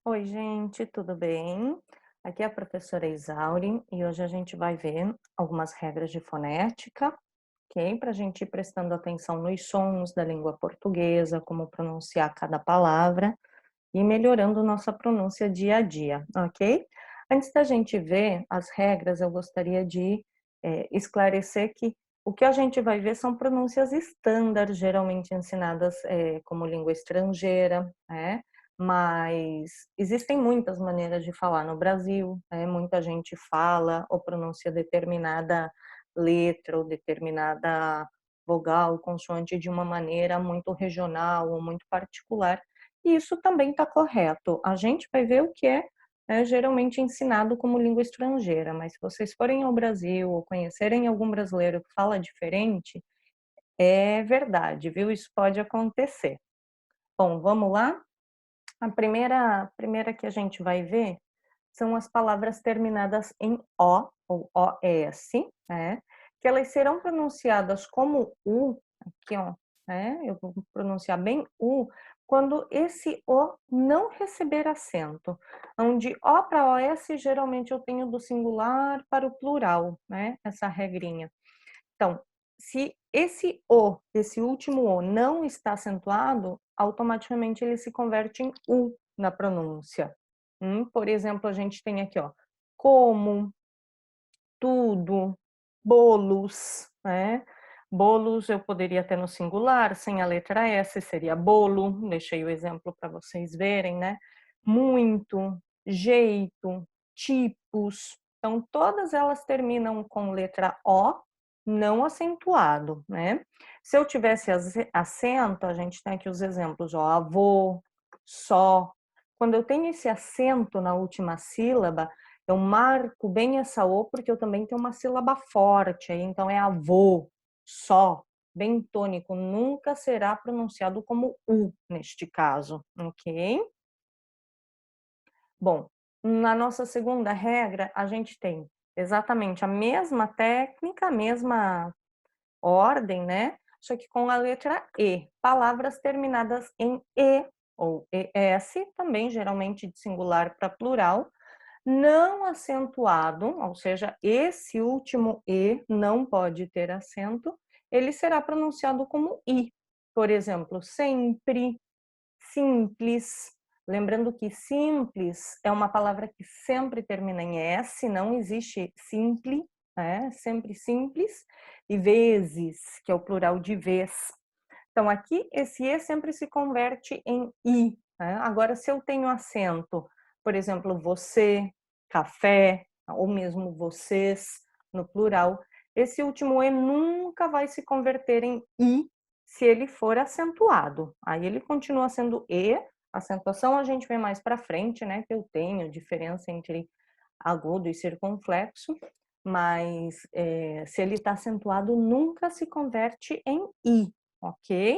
Oi, gente, tudo bem? Aqui é a professora Isauri e hoje a gente vai ver algumas regras de fonética, ok? Para a gente ir prestando atenção nos sons da língua portuguesa, como pronunciar cada palavra e melhorando nossa pronúncia dia a dia, ok? Antes da gente ver as regras, eu gostaria de esclarecer que o que a gente vai ver são pronúncias estándar, geralmente ensinadas como língua estrangeira, né? Mas existem muitas maneiras de falar no Brasil, né? Muita gente fala ou pronuncia determinada letra ou determinada vogal, consoante de uma maneira muito regional ou muito particular, e isso também está correto. A gente vai ver o que é, geralmente ensinado como língua estrangeira, mas se vocês forem ao Brasil ou conhecerem algum brasileiro que fala diferente, é verdade, viu? Isso pode acontecer. Bom, vamos lá? A primeira que a gente vai ver são as palavras terminadas em O ou OS, né? Que elas serão pronunciadas como U, aqui ó, né? Eu vou pronunciar bem U, quando esse O não receber acento. Onde O para OS, geralmente eu tenho do singular para o plural, né? Essa regrinha. Então, se esse O, esse último O não está acentuado, automaticamente ele se converte em U na pronúncia. Por exemplo, a gente tem aqui, ó, como, tudo, bolos, né? Bolos eu poderia ter no singular, sem a letra S seria bolo, deixei o exemplo para vocês verem, né? Muito, jeito, tipos. Então, todas elas terminam com letra O, não acentuado, né? Se eu tivesse acento, a gente tem aqui os exemplos, ó, avô, só. Quando eu tenho esse acento na última sílaba, eu marco bem essa O, porque eu também tenho uma sílaba forte aí, então é avô, só, bem tônico, nunca será pronunciado como U neste caso, ok? Bom, na nossa segunda regra, a gente tem exatamente a mesma técnica, a mesma ordem, né? Só que com a letra E. Palavras terminadas em E ou ES, também geralmente de singular para plural, não acentuado, ou seja, esse último E não pode ter acento, ele será pronunciado como I. Por exemplo, sempre, simples. Lembrando que simples é uma palavra que sempre termina em S, não existe simple, né? Sempre simples. E vezes, que é o plural de vez. Então, aqui, esse E sempre se converte em I. Né? Agora, se eu tenho acento, por exemplo, você, café, ou mesmo vocês, no plural, esse último E nunca vai se converter em I se ele for acentuado. Aí ele continua sendo E, acentuação a gente vê mais para frente, né, que eu tenho diferença entre agudo e circunflexo, mas se ele está acentuado, nunca se converte em I, ok?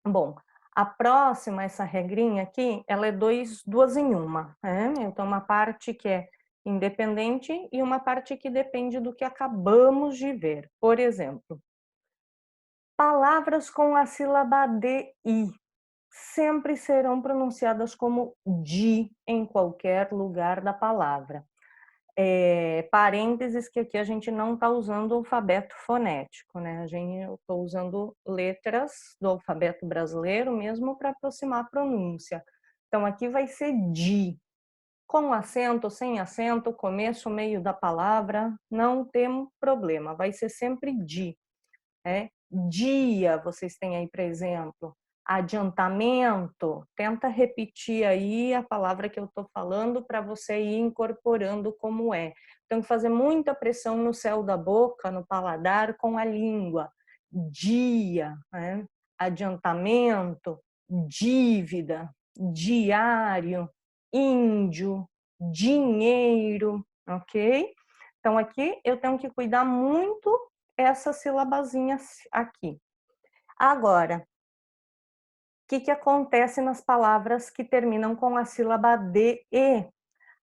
Bom, a próxima, essa regrinha aqui, ela é duas em uma, né? Então, uma parte que é independente e uma parte que depende do que acabamos de ver. Por exemplo, palavras com a sílaba DI sempre serão pronunciadas como di em qualquer lugar da palavra. Parênteses que aqui a gente não está usando o alfabeto fonético, né? Eu estou usando letras do alfabeto brasileiro mesmo para aproximar a pronúncia. Então aqui vai ser di, com acento, sem acento, começo, meio da palavra, não tem problema, vai ser sempre di. Dia, vocês têm aí, por exemplo, adiantamento, tenta repetir aí a palavra que eu estou falando para você ir incorporando como é. Tem que fazer muita pressão no céu da boca, no paladar, com a língua. Dia, né? Adiantamento, dívida, diário, índio, dinheiro, ok? Então aqui eu tenho que cuidar muito essas silabazinhas aqui. Agora, o que acontece nas palavras que terminam com a sílaba DE?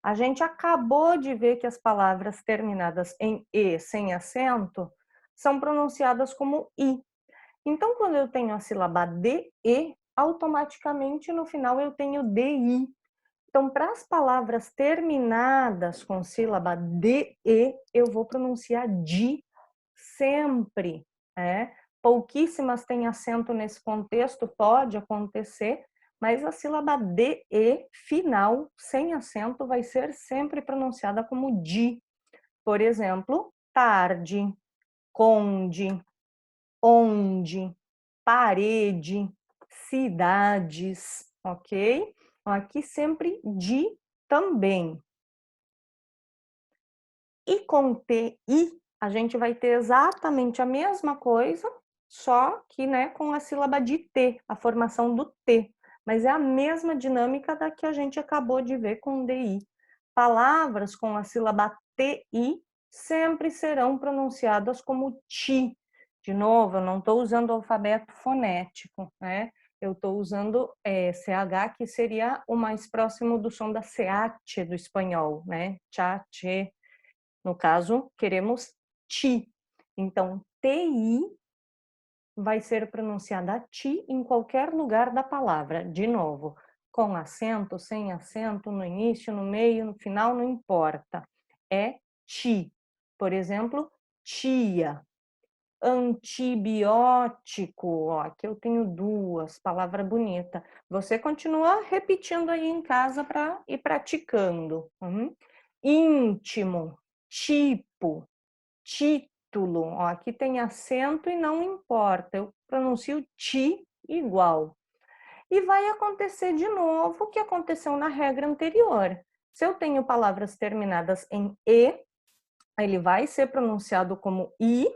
A gente acabou de ver que as palavras terminadas em E sem acento são pronunciadas como I. Então, quando eu tenho a sílaba DE, automaticamente no final eu tenho DI. Então, para as palavras terminadas com sílaba DE, eu vou pronunciar DI sempre, né? Pouquíssimas têm acento nesse contexto, pode acontecer, mas a sílaba DE final, sem acento, vai ser sempre pronunciada como DI. Por exemplo, tarde, conde, onde, parede, cidades, ok? Então, aqui sempre de também. E com TI, a gente vai ter exatamente a mesma coisa, só que, né, com a sílaba de T, a formação do T. Mas é a mesma dinâmica da que a gente acabou de ver com DI. Palavras com a sílaba TI sempre serão pronunciadas como TI. De novo, eu não estou usando o alfabeto fonético, né? Eu estou usando CH, que seria o mais próximo do som da CH do espanhol, né? Cha, che. No caso, queremos ti. Então, TI vai ser pronunciada ti em qualquer lugar da palavra. De novo, com acento, sem acento, no início, no meio, no final, não importa. É ti. Por exemplo, tia. Antibiótico, ó, aqui eu tenho duas, palavra bonita. Você continua repetindo aí em casa para ir praticando. Íntimo, tipo, título, ó, aqui tem acento e não importa, eu pronuncio ti igual. E vai acontecer de novo o que aconteceu na regra anterior. Se eu tenho palavras terminadas em e, ele vai ser pronunciado como i,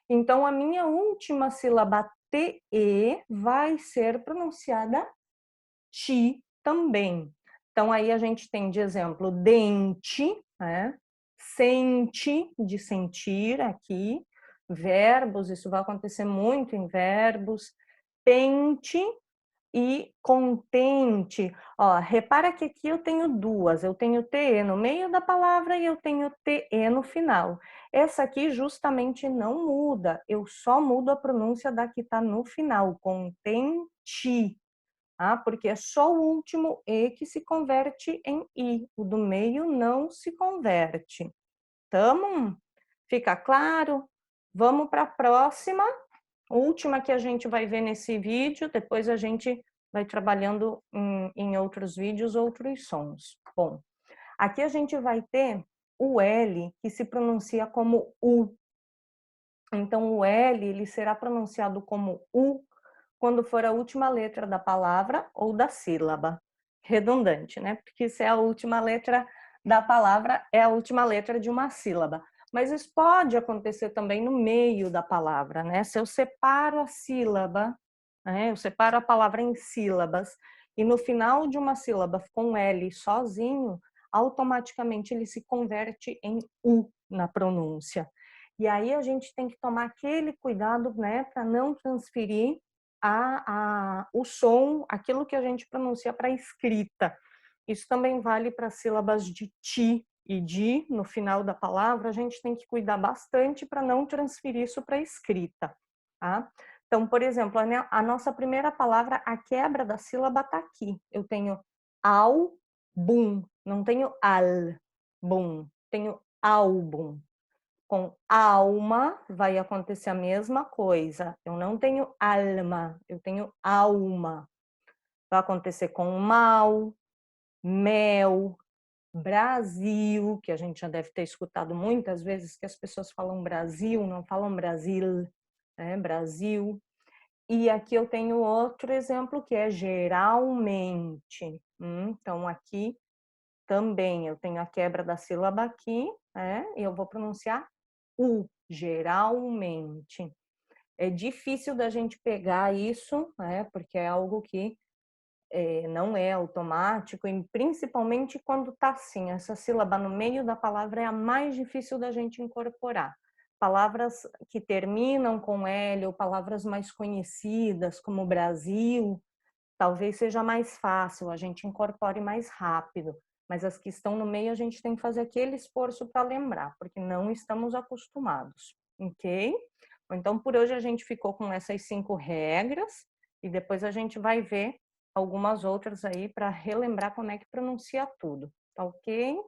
então a minha última sílaba te vai ser pronunciada ti também. Então aí a gente tem de exemplo dente, né? Sente, de sentir aqui, verbos, isso vai acontecer muito em verbos, pente e contente. Ó, repara que aqui eu tenho duas, eu tenho TE no meio da palavra e eu tenho TE no final. Essa aqui justamente não muda, eu só mudo a pronúncia da que está no final, contente. Porque é só o último E que se converte em I, o do meio não se converte. Tamo? Fica claro? Vamos para a próxima, última que a gente vai ver nesse vídeo, depois a gente vai trabalhando em outros vídeos, outros sons. Bom, aqui a gente vai ter o L, que se pronuncia como U. Então, o L, ele será pronunciado como U quando for a última letra da palavra ou da sílaba. Redundante, né? Porque se é a última letra da palavra, é a última letra de uma sílaba. Mas isso pode acontecer também no meio da palavra, né? Se eu separo a sílaba, né? Eu separo a palavra em sílabas e no final de uma sílaba com um L sozinho, automaticamente ele se converte em U na pronúncia. E aí a gente tem que tomar aquele cuidado, né, para não transferir o som, aquilo que a gente pronuncia para a escrita. Isso também vale para sílabas de ti e de no final da palavra, a gente tem que cuidar bastante para não transferir isso para a escrita, tá? Então, por exemplo, a nossa primeira palavra, a quebra da sílaba está aqui. Eu tenho bum, não tenho bum, tenho álbum. Com alma vai acontecer a mesma coisa. Eu não tenho alma, eu tenho alma. Vai acontecer com mal, mel, Brasil, que a gente já deve ter escutado muitas vezes que as pessoas falam Brasil, não falam Brasil, né? Brasil. E aqui eu tenho outro exemplo que é geralmente. Então aqui também eu tenho a quebra da sílaba aqui, né? E eu vou pronunciar geralmente. É difícil da gente pegar isso, né? Porque é algo que não é automático, e principalmente quando está assim, essa sílaba no meio da palavra é a mais difícil da gente incorporar. Palavras que terminam com L ou palavras mais conhecidas, como Brasil, talvez seja mais fácil, a gente incorpore mais rápido. Mas as que estão no meio, a gente tem que fazer aquele esforço para lembrar, porque não estamos acostumados, ok? Então, por hoje a gente ficou com essas 5 regras. E depois a gente vai ver algumas outras aí para relembrar como é que pronuncia tudo, tá ok?